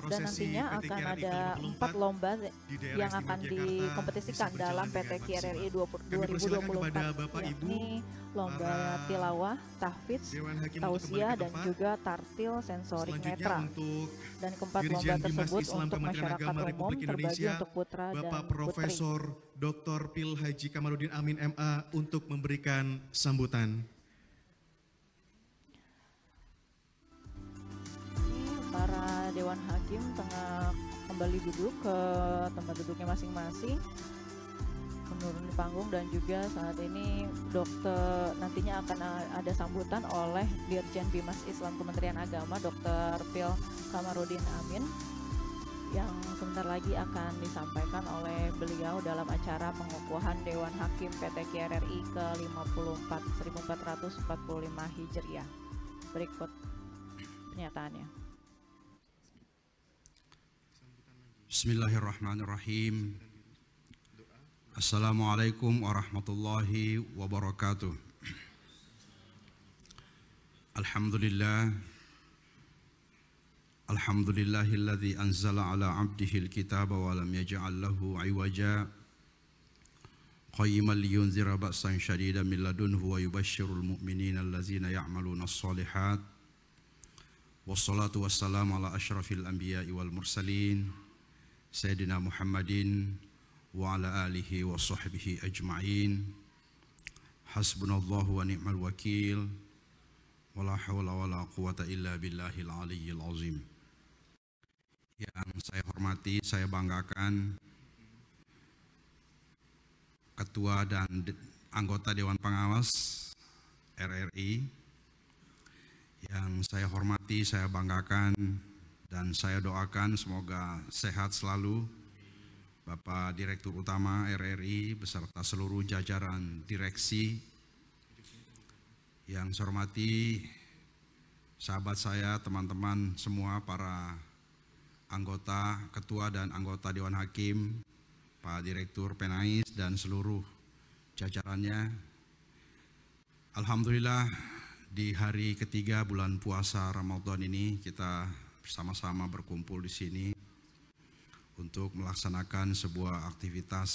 Dan nantinya akan ada 4 lomba yang akan dikompetisikan dalam PTQ RRI 2024, yakni lomba tilawah, tahfidz, tausiah, dan juga tartil sensorik netra. Dan keempat lomba tersebut untuk masyarakat umum terbagi untuk putra dan Bapak putri. Profesor Dr. Pil Haji Kamarudin Amin MA untuk memberikan sambutan. Para Dewan Hakim tengah kembali duduk ke tempat duduknya masing-masing, menuruni panggung, dan juga saat ini nantinya akan ada sambutan oleh Dirjen Bimas Islam Kementerian Agama Dr. Pil Kamarudin Amin yang sebentar lagi akan disampaikan oleh beliau dalam acara pengukuhan Dewan Hakim PTQ RRI ke-54 1445 Hijriah. Berikut pernyataannya. Bismillahirrahmanirrahim. Assalamualaikum warahmatullahi wabarakatuh. Alhamdulillah. Alhamdulillahilladzi anzala ala abdihil kitaba wa lam yaj'al lahu 'iwaja qayyiman liyunzira ba'san syadidan min ladunhu wa yubashshirul mu'minina allazina ya'maluna as-shalihat. Wassalatu wassalamu ala asyrafil anbiya'i wal mursalin Sayyidina Muhammadin wa ala alihi wa sahbihi ajma'in. Hasbunallahu wa ni'mal wakil. Wala hawla wala quwata illa billahil aliyyil azim. Yang saya hormati, saya banggakan Ketua dan anggota Dewan Pengawas RRI. Yang saya hormati, saya banggakan, dan saya doakan semoga sehat selalu Bapak Direktur Utama RRI beserta seluruh jajaran direksi. Yang saya hormati sahabat saya, teman-teman semua, para anggota, ketua dan anggota Dewan Hakim, Pak Direktur Penais dan seluruh jajarannya. Alhamdulillah, di hari ketiga bulan puasa Ramadan ini kita bersama-sama berkumpul di sini untuk melaksanakan sebuah aktivitas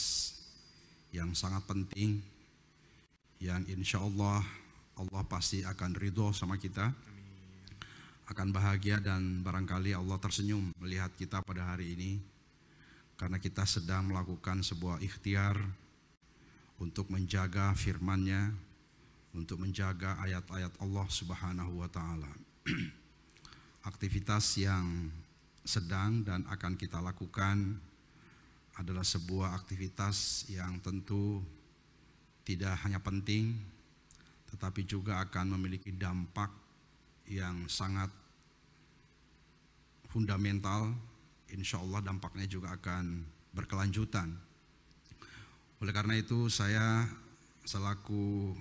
yang sangat penting, yang insya Allah pasti akan ridho sama kita, akan bahagia, dan barangkali Allah tersenyum melihat kita pada hari ini karena kita sedang melakukan sebuah ikhtiar untuk menjaga firman-Nya, untuk menjaga ayat-ayat Allah Subhanahu wa Ta'ala. Aktivitas yang sedang dan akan kita lakukan adalah sebuah aktivitas yang tentu tidak hanya penting, tetapi juga akan memiliki dampak yang sangat fundamental. Insya Allah dampaknya juga akan berkelanjutan. Oleh karena itu, saya selaku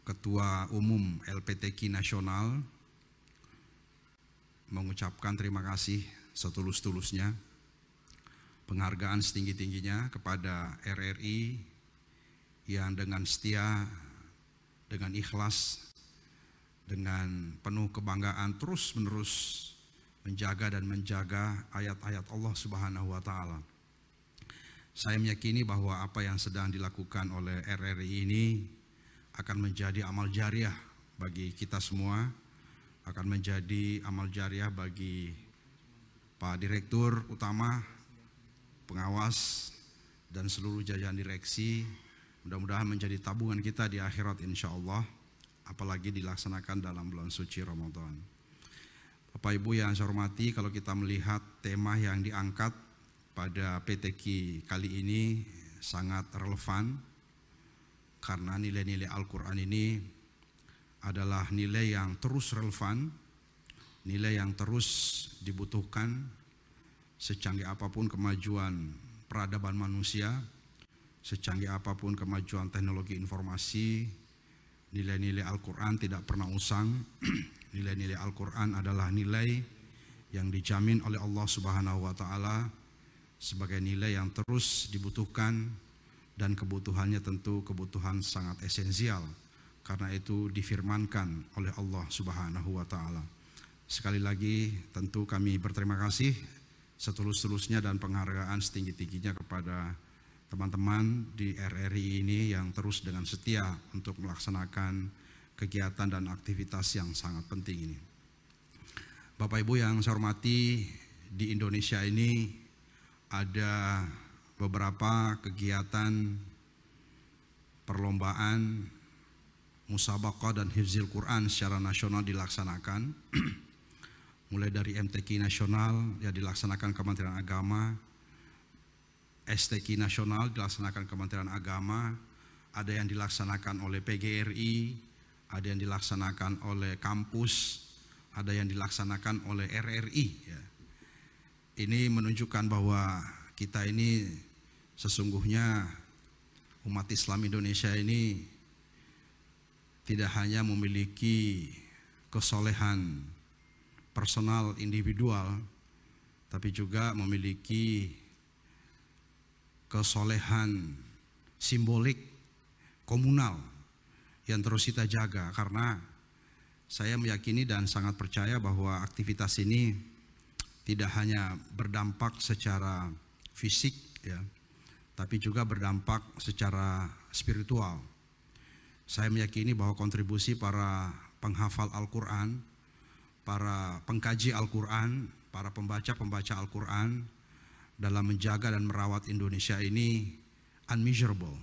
Ketua Umum LPTQ Nasional mengucapkan terima kasih setulus-tulusnya, penghargaan setinggi-tingginya kepada RRI yang dengan setia, dengan ikhlas, dengan penuh kebanggaan terus-menerus menjaga ayat-ayat Allah Subhanahu wa Ta'ala. Saya meyakini bahwa apa yang sedang dilakukan oleh RRI ini akan menjadi amal jariah bagi kita semua, akan menjadi amal jariah bagi Pak Direktur Utama, pengawas, dan seluruh jajaran direksi. Mudah-mudahan menjadi tabungan kita di akhirat insya Allah, apalagi dilaksanakan dalam bulan suci Ramadan. Bapak Ibu yang saya hormati, kalau kita melihat tema yang diangkat pada PTQ kali ini sangat relevan, karena nilai-nilai Al-Quran ini adalah nilai yang terus relevan, nilai yang terus dibutuhkan. Secanggih apapun kemajuan peradaban manusia, secanggih apapun kemajuan teknologi informasi, nilai-nilai Al-Quran tidak pernah usang. Nilai-nilai Al-Quran adalah nilai yang dijamin oleh Allah Subhanahu wa Ta'ala sebagai nilai yang terus dibutuhkan, dan kebutuhannya tentu kebutuhan sangat esensial. Karena itu difirmankan oleh Allah Subhanahu wa Ta'ala, Sekali lagi tentu kami berterima kasih setulus-tulusnya dan penghargaan setinggi-tingginya kepada teman-teman di RRI ini yang terus dengan setia untuk melaksanakan kegiatan dan aktivitas yang sangat penting ini. Bapak Ibu yang saya hormati, di Indonesia ini ada beberapa kegiatan perlombaan musabaqah dan hifzil Quran secara nasional dilaksanakan. Mulai dari MTQ nasional yang dilaksanakan Kementerian Agama, STQ nasional dilaksanakan Kementerian Agama, ada yang dilaksanakan oleh PGRI, ada yang dilaksanakan oleh kampus, ada yang dilaksanakan oleh RRI. Ya. Ini menunjukkan bahwa kita ini sesungguhnya umat Islam Indonesia ini tidak hanya memiliki kesolehan personal individual, tapi juga memiliki kesolehan simbolik komunal yang terus kita jaga, karena saya meyakini dan sangat percaya bahwa aktivitas ini tidak hanya berdampak secara fisik ya, tapi juga berdampak secara spiritual. Saya meyakini bahwa kontribusi para penghafal Al-Quran, para pengkaji Al-Quran, para pembaca-pembaca Al-Quran dalam menjaga dan merawat Indonesia ini unmeasurable,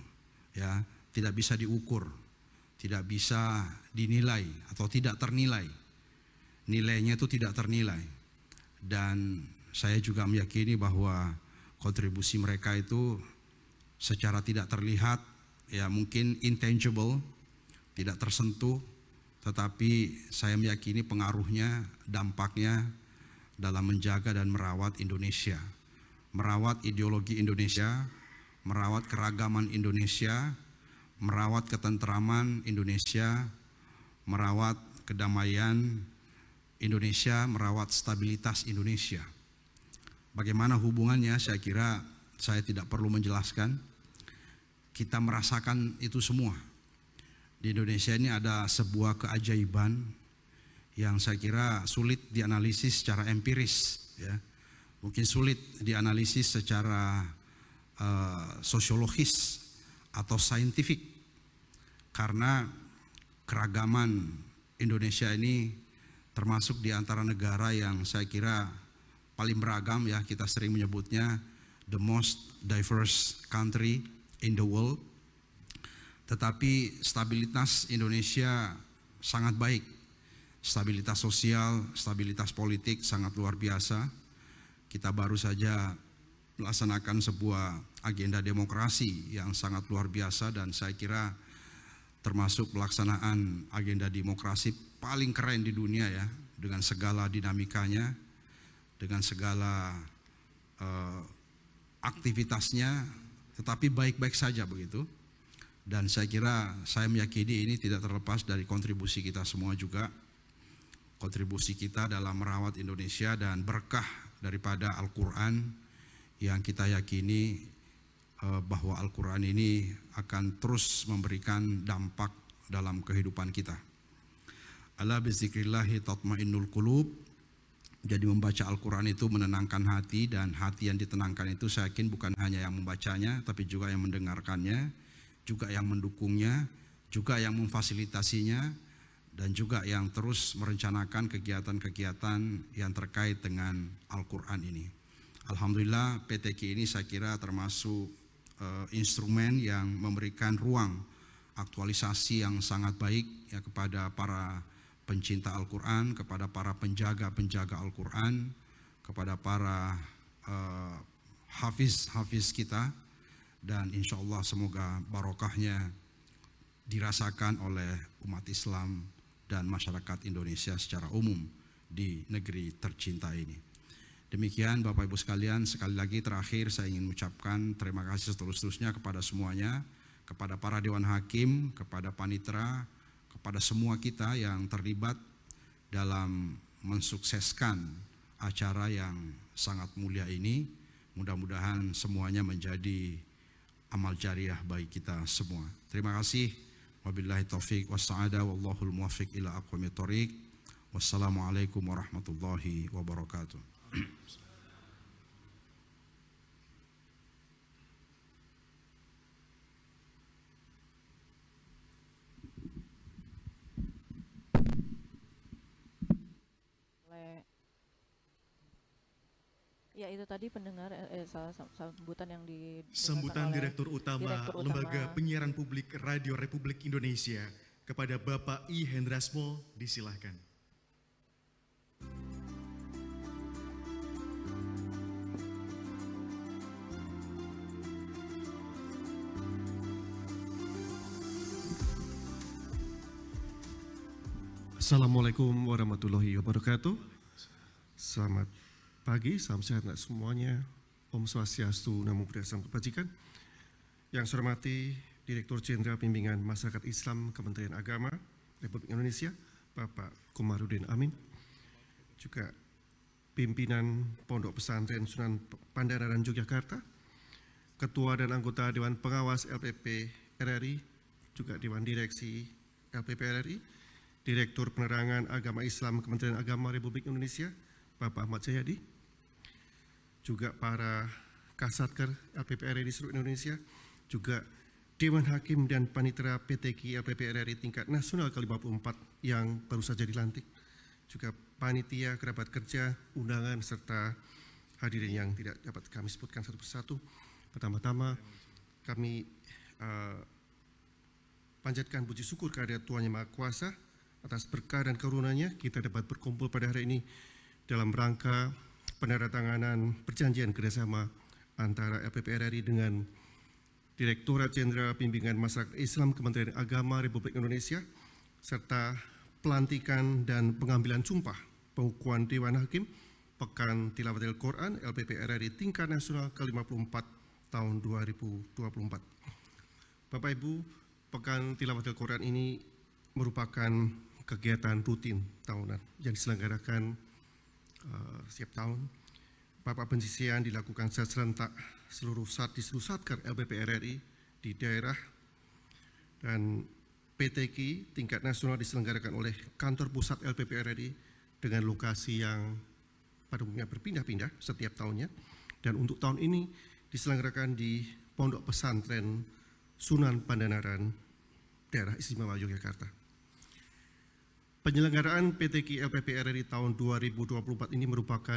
ya, tidak bisa diukur, tidak bisa dinilai atau tidak ternilai. Nilainya itu tidak ternilai. Dan saya juga meyakini bahwa kontribusi mereka itu secara tidak terlihat, ya mungkin intangible, tidak tersentuh, tetapi saya meyakini pengaruhnya, dampaknya dalam menjaga dan merawat Indonesia, merawat ideologi Indonesia, merawat keragaman Indonesia, merawat ketentraman Indonesia, merawat kedamaian Indonesia, merawat stabilitas Indonesia. Bagaimana hubungannya, saya kira saya tidak perlu menjelaskan. Kita merasakan itu semua. Di Indonesia ini ada sebuah keajaiban yang saya kira sulit dianalisis secara empiris, ya. Mungkin sulit dianalisis secara sosiologis atau saintifik, karena keragaman Indonesia ini termasuk di antara negara yang saya kira paling beragam, ya. Kita sering menyebutnya the most diverse country in the world. Tetapi stabilitas Indonesia sangat baik. Stabilitas sosial, stabilitas politik sangat luar biasa. Kita baru saja melaksanakan sebuah agenda demokrasi yang sangat luar biasa, dan saya kira termasuk pelaksanaan agenda demokrasi paling keren di dunia, ya, dengan segala dinamikanya, dengan segala aktivitasnya, tetapi baik-baik saja begitu. Dan saya kira, saya meyakini ini tidak terlepas dari kontribusi kita semua juga. Kontribusi kita dalam merawat Indonesia dan berkah daripada Al-Quran yang kita yakini bahwa Al-Quran ini akan terus memberikan dampak dalam kehidupan kita. Ala bizikrillahi tatmainnul qulub. Jadi membaca Al-Quran itu menenangkan hati, dan hati yang ditenangkan itu saya yakin bukan hanya yang membacanya, tapi juga yang mendengarkannya, juga yang mendukungnya, juga yang memfasilitasinya, dan juga yang terus merencanakan kegiatan-kegiatan yang terkait dengan Al-Quran ini. Alhamdulillah PTQ ini saya kira termasuk instrumen yang memberikan ruang aktualisasi yang sangat baik, ya, kepada para pencinta Al-Quran, kepada para penjaga-penjaga Al-Quran, kepada para hafiz-hafiz kita. Dan insya Allah semoga barokahnya dirasakan oleh umat Islam dan masyarakat Indonesia secara umum di negeri tercinta ini. Demikian Bapak Ibu sekalian, sekali lagi terakhir saya ingin mengucapkan terima kasih seterus-terusnya kepada semuanya, kepada para Dewan Hakim, kepada Panitera, kepada semua kita yang terlibat dalam mensukseskan acara yang sangat mulia ini. Mudah-mudahan semuanya menjadi amal jariah bagi kita semua. Terima kasih. Wabillahi taufiq wassa'adah wallahul muwaffiq ila aqwamit thoriq. Wassalamualaikum warahmatullahi wabarakatuh. Ya, itu tadi pendengar sambutan yang Sambutan Direktur Utama Direktur Lembaga Utama Penyiaran Publik Radio Republik Indonesia kepada Bapak I. Hendrasmo, disilahkan. Assalamualaikum warahmatullahi wabarakatuh. Selamat pagi, salam sehat untuk semuanya. Om Swastiastu, Namo Buddhaya, Salam Kebajikan. Yang saya hormati Direktur Jenderal Bimbingan Masyarakat Islam Kementerian Agama Republik Indonesia, Bapak Komarudin Amin. Juga pimpinan Pondok Pesantren Sunan Pandanaran Yogyakarta, Ketua dan anggota Dewan Pengawas LPP RRI, juga Dewan Direksi LPP RRI, Direktur Penerangan Agama Islam Kementerian Agama Republik Indonesia, Bapak Ahmad Jayadi, juga para Kasatker LPP RRI di seluruh Indonesia, juga Dewan Hakim dan Panitera PTQ LPP RRI tingkat nasional ke-54 yang baru saja dilantik, juga panitia, kerabat kerja, undangan, serta hadirin yang tidak dapat kami sebutkan satu persatu. Pertama-tama kami panjatkan puji syukur kehadirat Tuhan Yang Maha Kuasa atas berkah dan karunia-Nya kita dapat berkumpul pada hari ini dalam rangka penandatanganan perjanjian kerjasama antara LPP RRI dengan Direktorat Jenderal Bimbingan Masyarakat Islam Kementerian Agama Republik Indonesia, serta pelantikan dan pengambilan sumpah pengukuhan Dewan Hakim Pekan Tilawatil Quran LPP RRI tingkat nasional ke-54 tahun 2024. Bapak Ibu, Pekan Tilawatil Quran ini merupakan kegiatan rutin tahunan yang diselenggarakan setiap tahun. Bapak Penyisian dilakukan secara serentak di seluruh satker LPP RRI di daerah, dan PTQ tingkat nasional diselenggarakan oleh kantor pusat LPP RRI dengan lokasi yang pada umumnya berpindah-pindah setiap tahunnya, dan untuk tahun ini diselenggarakan di Pondok Pesantren Sunan Pandanaran, daerah istimewa Yogyakarta. Penyelenggaraan PTQ LPP RRI tahun 2024 ini merupakan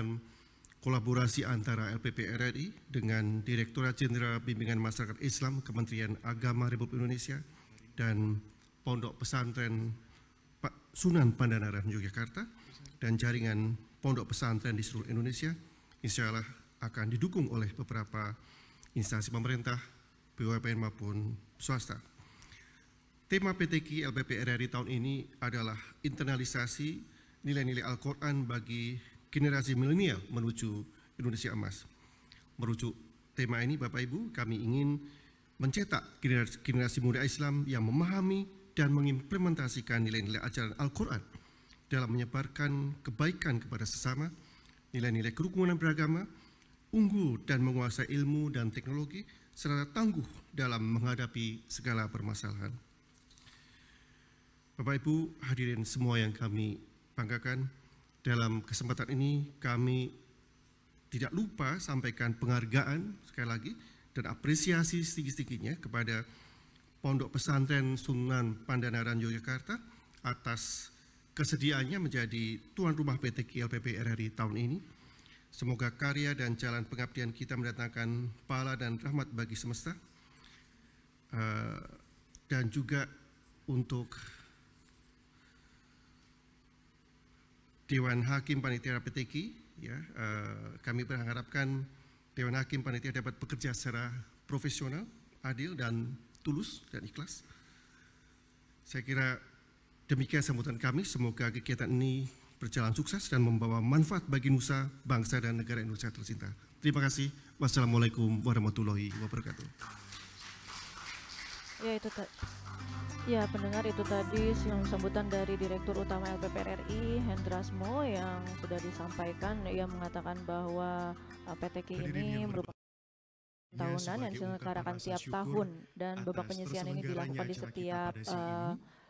kolaborasi antara LPP RRI dengan Direktorat Jenderal Bimbingan Masyarakat Islam Kementerian Agama Republik Indonesia dan Pondok Pesantren Sunan Pandanaran Yogyakarta dan jaringan pondok pesantren di seluruh Indonesia, insya Allah akan didukung oleh beberapa instansi pemerintah, BUMN maupun swasta. Tema PTQ LPP RRI tahun ini adalah internalisasi nilai-nilai Al-Quran bagi generasi milenial menuju Indonesia emas. Merujuk tema ini, Bapak Ibu, kami ingin mencetak generasi muda Islam yang memahami dan mengimplementasikan nilai-nilai ajaran Al-Quran dalam menyebarkan kebaikan kepada sesama, nilai-nilai kerukunan beragama, unggul dan menguasai ilmu dan teknologi, serta tangguh dalam menghadapi segala permasalahan. Bapak Ibu hadirin semua yang kami banggakan, dalam kesempatan ini kami tidak lupa sampaikan penghargaan sekali lagi dan apresiasi setinggi-tingginya kepada Pondok Pesantren Sunan Pandanaran Yogyakarta atas kesediaannya menjadi tuan rumah PTQ LPP RRI tahun ini. Semoga karya dan jalan pengabdian kita mendatangkan pahala dan rahmat bagi semesta. Dan juga untuk Dewan Hakim Panitia PTQ, ya, kami berharapkan Dewan Hakim Panitia dapat bekerja secara profesional, adil dan tulus dan ikhlas. Saya kira demikian sambutan kami. Semoga kegiatan ini berjalan sukses dan membawa manfaat bagi nusa, bangsa dan negara Indonesia tercinta. Terima kasih. Wassalamualaikum warahmatullahi wabarakatuh. Ya, pendengar, itu tadi sambutan dari Direktur Utama LPP RRI Hendrasmo yang sudah disampaikan. Ia mengatakan bahwa PTQ ini merupakan tahunan yang diselenggarakan tiap tahun dan babak penyisian ini dilakukan di setiap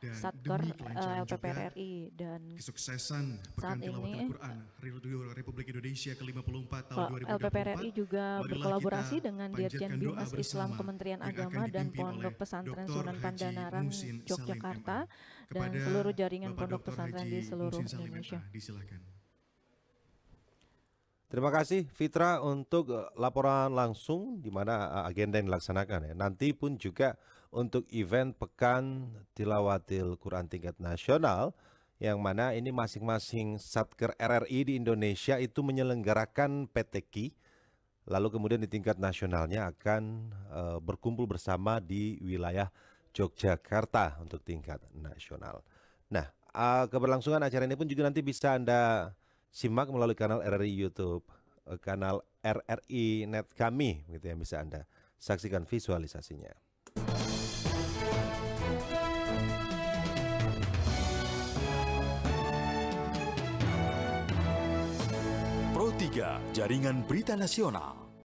dan Satker demi kelancaran juga LPPRRI dan kesuksesan saat Pekan Tilawatil ini Quran Radio Republik Indonesia ke-54 tahun 2024. LPPRRI juga Marilah berkolaborasi kita dengan Dirjen panjatkan doa Bimas Islam bersama Kementerian yang Agama akan dan dipimpin Pondok oleh Pesantren Dr. Sunan Haji Pandanaran Muhsin Salim, Yogyakarta MA. dan Kepada seluruh jaringan Bapak pondok Dr. pesantren Haji di seluruh Muhsin Salim, Indonesia. MA. Disilakan. Terima kasih Fitra untuk laporan langsung di mana agenda yang dilaksanakan ya. Nanti pun juga untuk event Pekan Tilawatil Quran tingkat nasional yang mana ini masing-masing Satker RRI di Indonesia itu menyelenggarakan PTQ, lalu kemudian di tingkat nasionalnya akan berkumpul bersama di wilayah Yogyakarta untuk tingkat nasional. Nah, keberlangsungan acara ini pun juga nanti bisa Anda simak melalui kanal RRI YouTube, kanal RRI Net kami, gitu yang bisa Anda saksikan visualisasinya. Pro 3, Jaringan Berita Nasional.